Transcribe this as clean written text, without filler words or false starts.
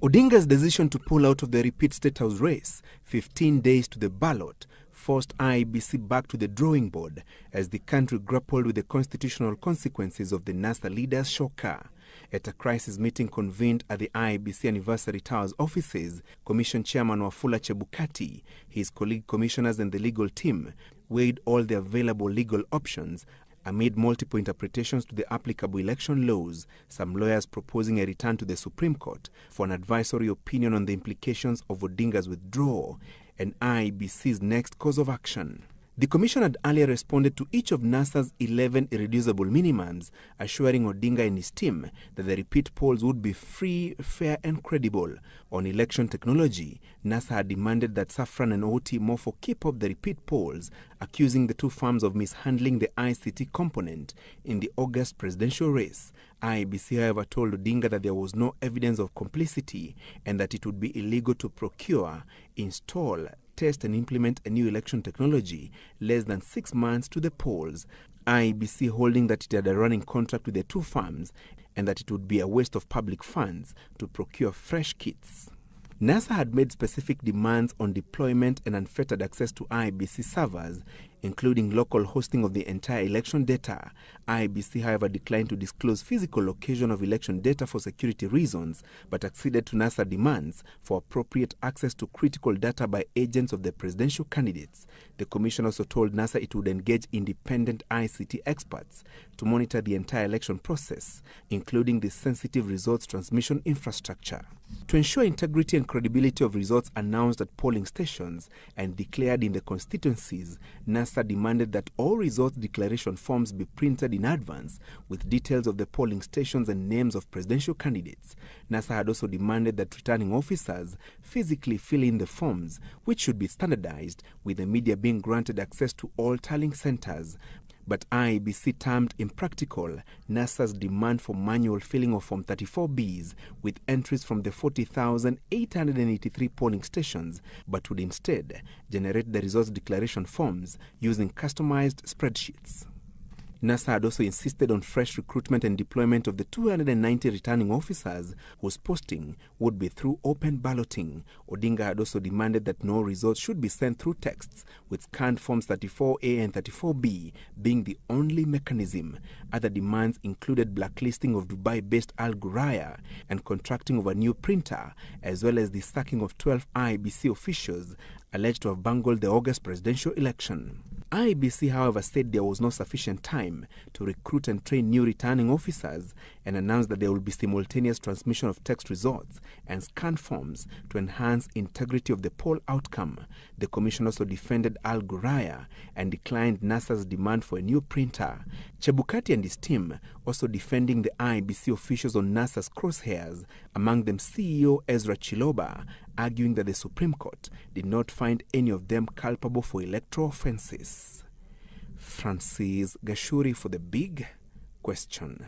Odinga's decision to pull out of the repeat State House race, 15 days to the ballot, forced IEBC back to the drawing board as the country grappled with the constitutional consequences of the NASA leader's shocker. At a crisis meeting convened at the IEBC Anniversary Towers offices, Commission Chairman Wafula Chebukati, his colleague commissioners and the legal team weighed all the available legal options amid multiple interpretations to the applicable election laws, some lawyers proposing a return to the Supreme Court for an advisory opinion on the implications of Odinga's withdrawal and IEBC's next course of action. The Commission had earlier responded to each of NASA's 11 irreducible minimums, assuring Odinga and his team that the repeat polls would be free, fair and credible. On election technology, NASA had demanded that Safran and OT Mofo keep up the repeat polls, accusing the two firms of mishandling the ICT component in the August presidential race. IEBC, however, told Odinga that there was no evidence of complicity and that it would be illegal to procure, install, test and implement a new election technology less than 6 months to the polls, IEBC holding that it had a running contract with the two firms and that it would be a waste of public funds to procure fresh kits. NASA had made specific demands on deployment and unfettered access to IEBC servers, including local hosting of the entire election data. IEBC, however, declined to disclose physical location of election data for security reasons, but acceded to NASA demands for appropriate access to critical data by agents of the presidential candidates. The Commission also told NASA it would engage independent ICT experts to monitor the entire election process, including the sensitive results transmission infrastructure. To ensure integrity and credibility of results announced at polling stations and declared in the constituencies, NASA demanded that all results declaration forms be printed in advance with details of the polling stations and names of presidential candidates. NASA had also demanded that returning officers physically fill in the forms, which should be standardized, with the media being granted access to all tallying centers. But IEBC termed impractical NASA's demand for manual filling of Form 34Bs with entries from the 40,883 polling stations, but would instead generate the results declaration forms using customized spreadsheets. NASA had also insisted on fresh recruitment and deployment of the 290 returning officers whose posting would be through open balloting. Odinga had also demanded that no results should be sent through texts, with scanned Forms 34A and 34B being the only mechanism. Other demands included blacklisting of Dubai-based Al Ghurair and contracting of a new printer, as well as the sacking of 12 IEBC officials alleged to have bungled the August presidential election. IEBC, however, said there was no sufficient time to recruit and train new returning officers and announced that there will be simultaneous transmission of text results and scanned forms to enhance integrity of the poll outcome. The Commission also defended Al Ghurair and declined NASA's demand for a new printer. Chebukati and his team also defending the IEBC officials on NASA's crosshairs, among them CEO Ezra Chiloba, arguing that the Supreme Court did not find any of them culpable for electoral offences. Francis Gashuri for The Big Question.